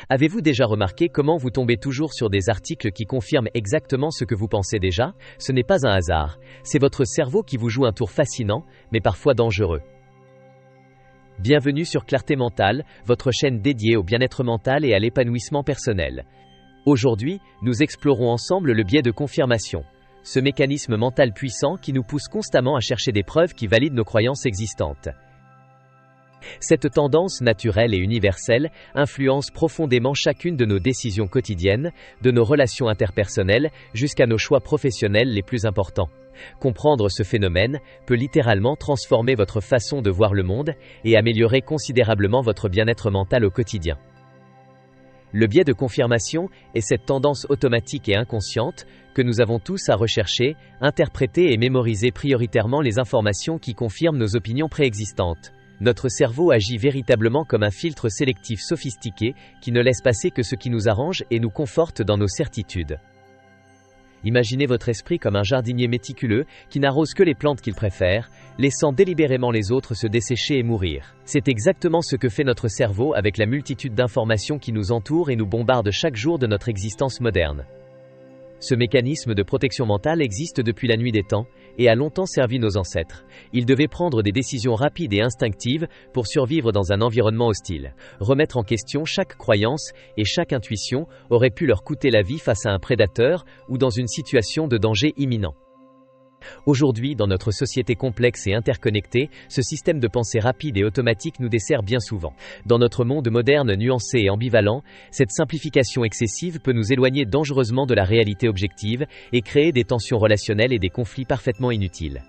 Avez-vous déjà remarqué comment vous tombez toujours sur des articles qui confirment exactement ce que vous pensez déjà? Ce n'est pas un hasard, c'est votre cerveau qui vous joue un tour fascinant, mais parfois dangereux. Bienvenue sur Clarté Mentale, votre chaîne dédiée au bien-être mental et à l'épanouissement personnel. Aujourd'hui, nous explorons ensemble le biais de confirmation, ce mécanisme mental puissant qui nous pousse constamment à chercher des preuves qui valident nos croyances existantes. Cette tendance naturelle et universelle influence profondément chacune de nos décisions quotidiennes, de nos relations interpersonnelles jusqu'à nos choix professionnels les plus importants. Comprendre ce phénomène peut littéralement transformer votre façon de voir le monde et améliorer considérablement votre bien-être mental au quotidien. Le biais de confirmation est cette tendance automatique et inconsciente que nous avons tous à rechercher, interpréter et mémoriser prioritairement les informations qui confirment nos opinions préexistantes. Notre cerveau agit véritablement comme un filtre sélectif sophistiqué qui ne laisse passer que ce qui nous arrange et nous conforte dans nos certitudes. Imaginez votre esprit comme un jardinier méticuleux qui n'arrose que les plantes qu'il préfère, laissant délibérément les autres se dessécher et mourir. C'est exactement ce que fait notre cerveau avec la multitude d'informations qui nous entourent et nous bombardent chaque jour de notre existence moderne. Ce mécanisme de protection mentale existe depuis la nuit des temps et a longtemps servi nos ancêtres. Ils devaient prendre des décisions rapides et instinctives pour survivre dans un environnement hostile. Remettre en question chaque croyance et chaque intuition aurait pu leur coûter la vie face à un prédateur ou dans une situation de danger imminent. Aujourd'hui, dans notre société complexe et interconnectée, ce système de pensée rapide et automatique nous dessert bien souvent. Dans notre monde moderne nuancé et ambivalent, cette simplification excessive peut nous éloigner dangereusement de la réalité objective et créer des tensions relationnelles et des conflits parfaitement inutiles.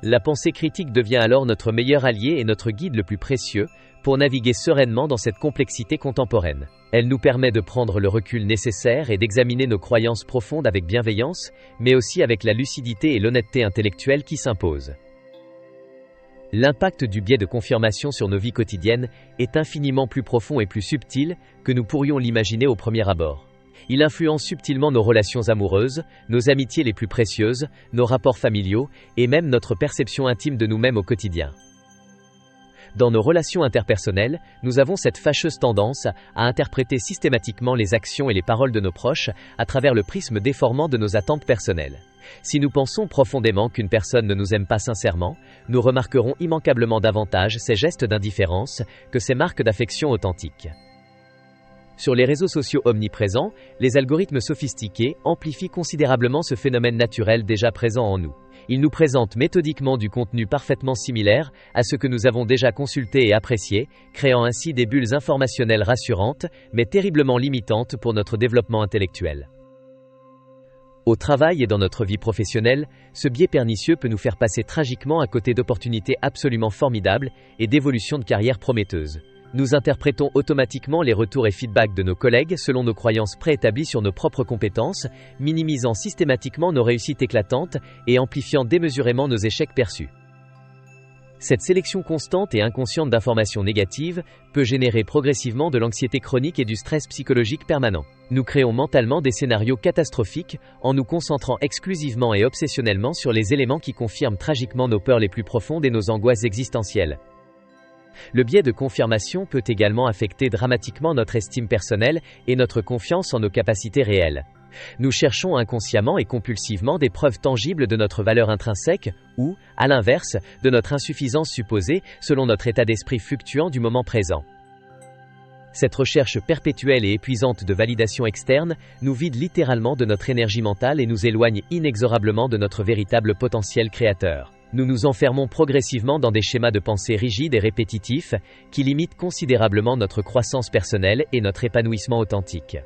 La pensée critique devient alors notre meilleur allié et notre guide le plus précieux pour naviguer sereinement dans cette complexité contemporaine. Elle nous permet de prendre le recul nécessaire et d'examiner nos croyances profondes avec bienveillance, mais aussi avec la lucidité et l'honnêteté intellectuelle qui s'imposent. L'impact du biais de confirmation sur nos vies quotidiennes est infiniment plus profond et plus subtil que nous pourrions l'imaginer au premier abord. Il influence subtilement nos relations amoureuses, nos amitiés les plus précieuses, nos rapports familiaux et même notre perception intime de nous-mêmes au quotidien. Dans nos relations interpersonnelles, nous avons cette fâcheuse tendance à interpréter systématiquement les actions et les paroles de nos proches à travers le prisme déformant de nos attentes personnelles. Si nous pensons profondément qu'une personne ne nous aime pas sincèrement, nous remarquerons immanquablement davantage ses gestes d'indifférence que ses marques d'affection authentiques. Sur les réseaux sociaux omniprésents, les algorithmes sophistiqués amplifient considérablement ce phénomène naturel déjà présent en nous. Ils nous présentent méthodiquement du contenu parfaitement similaire à ce que nous avons déjà consulté et apprécié, créant ainsi des bulles informationnelles rassurantes, mais terriblement limitantes pour notre développement intellectuel. Au travail et dans notre vie professionnelle, ce biais pernicieux peut nous faire passer tragiquement à côté d'opportunités absolument formidables et d'évolutions de carrière prometteuses. Nous interprétons automatiquement les retours et feedbacks de nos collègues selon nos croyances préétablies sur nos propres compétences, minimisant systématiquement nos réussites éclatantes et amplifiant démesurément nos échecs perçus. Cette sélection constante et inconsciente d'informations négatives peut générer progressivement de l'anxiété chronique et du stress psychologique permanent. Nous créons mentalement des scénarios catastrophiques en nous concentrant exclusivement et obsessionnellement sur les éléments qui confirment tragiquement nos peurs les plus profondes et nos angoisses existentielles. Le biais de confirmation peut également affecter dramatiquement notre estime personnelle et notre confiance en nos capacités réelles. Nous cherchons inconsciemment et compulsivement des preuves tangibles de notre valeur intrinsèque ou, à l'inverse, de notre insuffisance supposée selon notre état d'esprit fluctuant du moment présent. Cette recherche perpétuelle et épuisante de validation externe nous vide littéralement de notre énergie mentale et nous éloigne inexorablement de notre véritable potentiel créateur. Nous nous enfermons progressivement dans des schémas de pensée rigides et répétitifs qui limitent considérablement notre croissance personnelle et notre épanouissement authentique.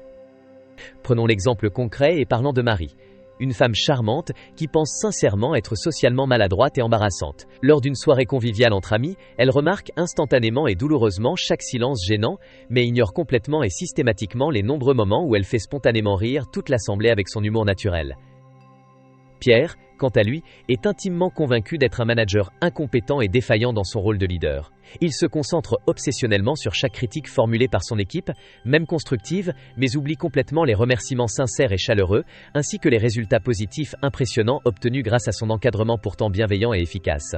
Prenons l'exemple concret et parlons de Marie, une femme charmante qui pense sincèrement être socialement maladroite et embarrassante. Lors d'une soirée conviviale entre amis, elle remarque instantanément et douloureusement chaque silence gênant, mais ignore complètement et systématiquement les nombreux moments où elle fait spontanément rire toute l'assemblée avec son humour naturel. Pierre, quant à lui, est intimement convaincu d'être un manager incompétent et défaillant dans son rôle de leader. Il se concentre obsessionnellement sur chaque critique formulée par son équipe, même constructive, mais oublie complètement les remerciements sincères et chaleureux, ainsi que les résultats positifs impressionnants obtenus grâce à son encadrement pourtant bienveillant et efficace.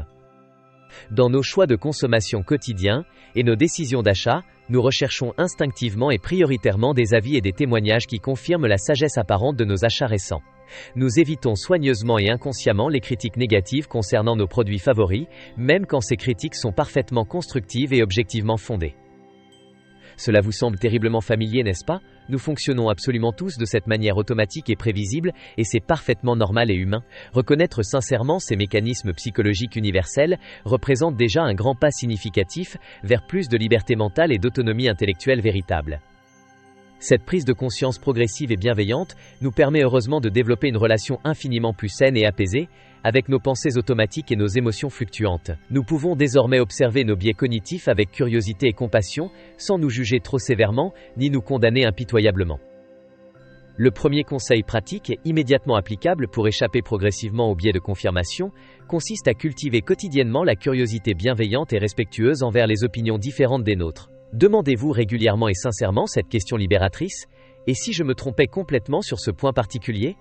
Dans nos choix de consommation quotidiens et nos décisions d'achat, nous recherchons instinctivement et prioritairement des avis et des témoignages qui confirment la sagesse apparente de nos achats récents. Nous évitons soigneusement et inconsciemment les critiques négatives concernant nos produits favoris, même quand ces critiques sont parfaitement constructives et objectivement fondées. Cela vous semble terriblement familier, n'est-ce pas? Nous fonctionnons absolument tous de cette manière automatique et prévisible, et c'est parfaitement normal et humain. Reconnaître sincèrement ces mécanismes psychologiques universels représente déjà un grand pas significatif vers plus de liberté mentale et d'autonomie intellectuelle véritable. Cette prise de conscience progressive et bienveillante nous permet heureusement de développer une relation infiniment plus saine et apaisée avec nos pensées automatiques et nos émotions fluctuantes. Nous pouvons désormais observer nos biais cognitifs avec curiosité et compassion, sans nous juger trop sévèrement, ni nous condamner impitoyablement. Le premier conseil pratique et immédiatement applicable pour échapper progressivement aux biais de confirmation consiste à cultiver quotidiennement la curiosité bienveillante et respectueuse envers les opinions différentes des nôtres. Demandez-vous régulièrement et sincèrement cette question libératrice: et si je me trompais complètement sur ce point particulier?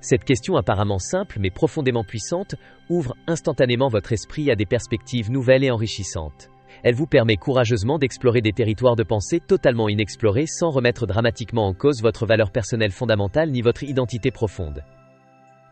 Cette question apparemment simple mais profondément puissante ouvre instantanément votre esprit à des perspectives nouvelles et enrichissantes. Elle vous permet courageusement d'explorer des territoires de pensée totalement inexplorés sans remettre dramatiquement en cause votre valeur personnelle fondamentale ni votre identité profonde.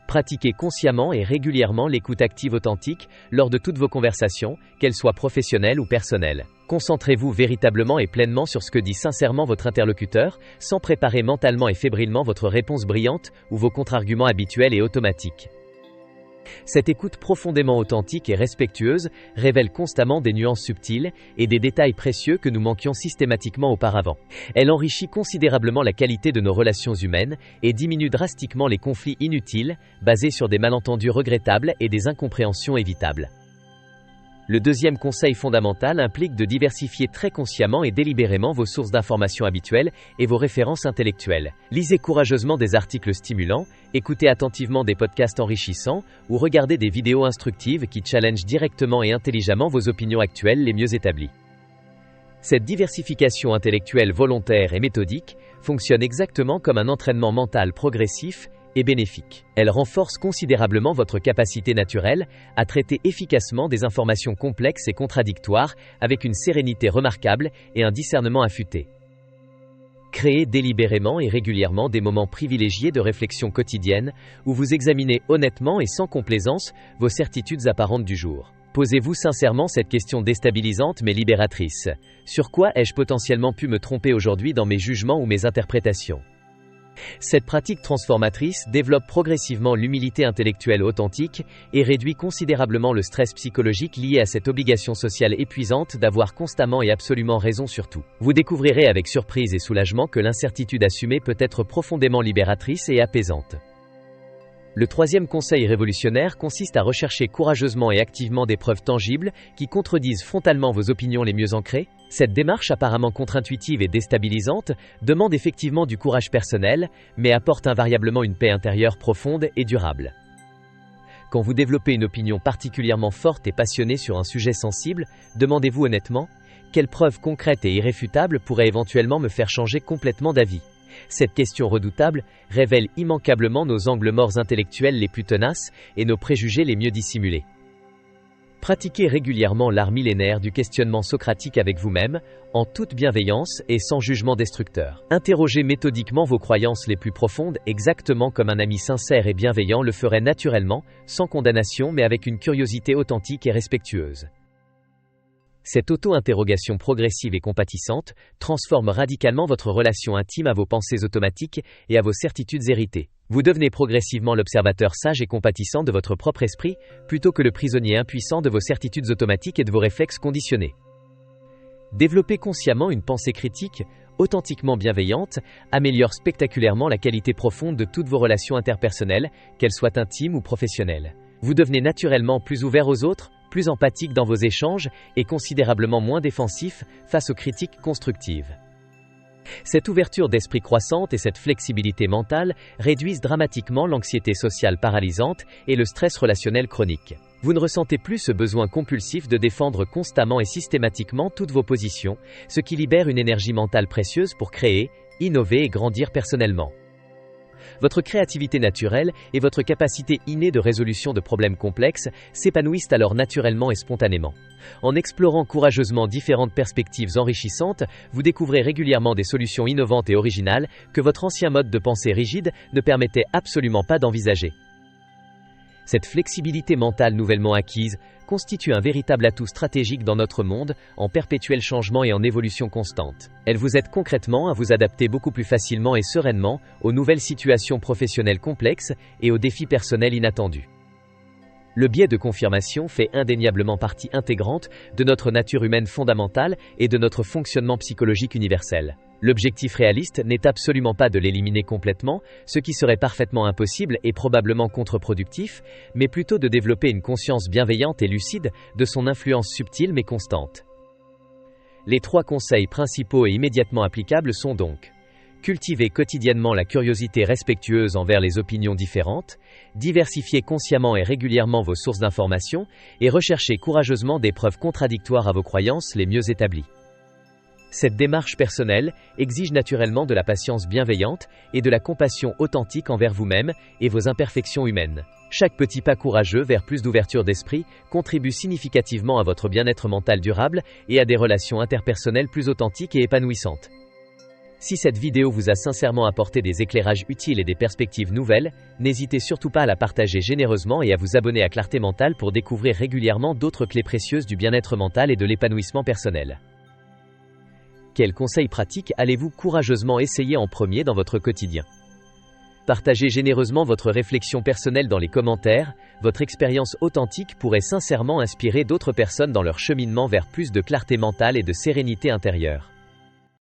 Pratiquez consciemment et régulièrement l'écoute active authentique lors de toutes vos conversations, qu'elles soient professionnelles ou personnelles. Concentrez-vous véritablement et pleinement sur ce que dit sincèrement votre interlocuteur, sans préparer mentalement et fébrilement votre réponse brillante ou vos contre-arguments habituels et automatiques. Cette écoute profondément authentique et respectueuse révèle constamment des nuances subtiles et des détails précieux que nous manquions systématiquement auparavant. Elle enrichit considérablement la qualité de nos relations humaines et diminue drastiquement les conflits inutiles, basés sur des malentendus regrettables et des incompréhensions évitables. Le deuxième conseil fondamental implique de diversifier très consciemment et délibérément vos sources d'informations habituelles et vos références intellectuelles. Lisez courageusement des articles stimulants, écoutez attentivement des podcasts enrichissants ou regardez des vidéos instructives qui challengent directement et intelligemment vos opinions actuelles les mieux établies. Cette diversification intellectuelle volontaire et méthodique fonctionne exactement comme un entraînement mental progressif et bénéfique. Elle renforce considérablement votre capacité naturelle à traiter efficacement des informations complexes et contradictoires avec une sérénité remarquable et un discernement affûté. Créez délibérément et régulièrement des moments privilégiés de réflexion quotidienne où vous examinez honnêtement et sans complaisance vos certitudes apparentes du jour. Posez-vous sincèrement cette question déstabilisante mais libératrice. Sur quoi ai-je potentiellement pu me tromper aujourd'hui dans mes jugements ou mes interprétations ? Cette pratique transformatrice développe progressivement l'humilité intellectuelle authentique et réduit considérablement le stress psychologique lié à cette obligation sociale épuisante d'avoir constamment et absolument raison sur tout. Vous découvrirez avec surprise et soulagement que l'incertitude assumée peut être profondément libératrice et apaisante. Le troisième conseil révolutionnaire consiste à rechercher courageusement et activement des preuves tangibles qui contredisent frontalement vos opinions les mieux ancrées. Cette démarche apparemment contre-intuitive et déstabilisante demande effectivement du courage personnel, mais apporte invariablement une paix intérieure profonde et durable. Quand vous développez une opinion particulièrement forte et passionnée sur un sujet sensible, demandez-vous honnêtement: quelle preuve concrète et irréfutable pourrait éventuellement me faire changer complètement d'avis ? Cette question redoutable révèle immanquablement nos angles morts intellectuels les plus tenaces et nos préjugés les mieux dissimulés. Pratiquez régulièrement l'art millénaire du questionnement socratique avec vous-même, en toute bienveillance et sans jugement destructeur. Interrogez méthodiquement vos croyances les plus profondes exactement comme un ami sincère et bienveillant le ferait naturellement, sans condamnation mais avec une curiosité authentique et respectueuse. Cette auto-interrogation progressive et compatissante transforme radicalement votre relation intime à vos pensées automatiques et à vos certitudes héritées. Vous devenez progressivement l'observateur sage et compatissant de votre propre esprit, plutôt que le prisonnier impuissant de vos certitudes automatiques et de vos réflexes conditionnés. Développer consciemment une pensée critique, authentiquement bienveillante, améliore spectaculairement la qualité profonde de toutes vos relations interpersonnelles, qu'elles soient intimes ou professionnelles. Vous devenez naturellement plus ouvert aux autres, plus empathique dans vos échanges et considérablement moins défensif face aux critiques constructives. Cette ouverture d'esprit croissante et cette flexibilité mentale réduisent dramatiquement l'anxiété sociale paralysante et le stress relationnel chronique. Vous ne ressentez plus ce besoin compulsif de défendre constamment et systématiquement toutes vos positions, ce qui libère une énergie mentale précieuse pour créer, innover et grandir personnellement. Votre créativité naturelle et votre capacité innée de résolution de problèmes complexes s'épanouissent alors naturellement et spontanément. En explorant courageusement différentes perspectives enrichissantes, vous découvrez régulièrement des solutions innovantes et originales que votre ancien mode de pensée rigide ne permettait absolument pas d'envisager. Cette flexibilité mentale nouvellement acquise constitue un véritable atout stratégique dans notre monde, en perpétuel changement et en évolution constante. Elle vous aide concrètement à vous adapter beaucoup plus facilement et sereinement aux nouvelles situations professionnelles complexes et aux défis personnels inattendus. Le biais de confirmation fait indéniablement partie intégrante de notre nature humaine fondamentale et de notre fonctionnement psychologique universel. L'objectif réaliste n'est absolument pas de l'éliminer complètement, ce qui serait parfaitement impossible et probablement contre-productif, mais plutôt de développer une conscience bienveillante et lucide de son influence subtile mais constante. Les 3 conseils principaux et immédiatement applicables sont donc: cultiver quotidiennement la curiosité respectueuse envers les opinions différentes, diversifier consciemment et régulièrement vos sources d'informations, et rechercher courageusement des preuves contradictoires à vos croyances les mieux établies. Cette démarche personnelle exige naturellement de la patience bienveillante et de la compassion authentique envers vous-même et vos imperfections humaines. Chaque petit pas courageux vers plus d'ouverture d'esprit contribue significativement à votre bien-être mental durable et à des relations interpersonnelles plus authentiques et épanouissantes. Si cette vidéo vous a sincèrement apporté des éclairages utiles et des perspectives nouvelles, n'hésitez surtout pas à la partager généreusement et à vous abonner à Clarté Mentale pour découvrir régulièrement d'autres clés précieuses du bien-être mental et de l'épanouissement personnel. Quels conseils pratiques allez-vous courageusement essayer en premier dans votre quotidien? Partagez généreusement votre réflexion personnelle dans les commentaires, votre expérience authentique pourrait sincèrement inspirer d'autres personnes dans leur cheminement vers plus de clarté mentale et de sérénité intérieure.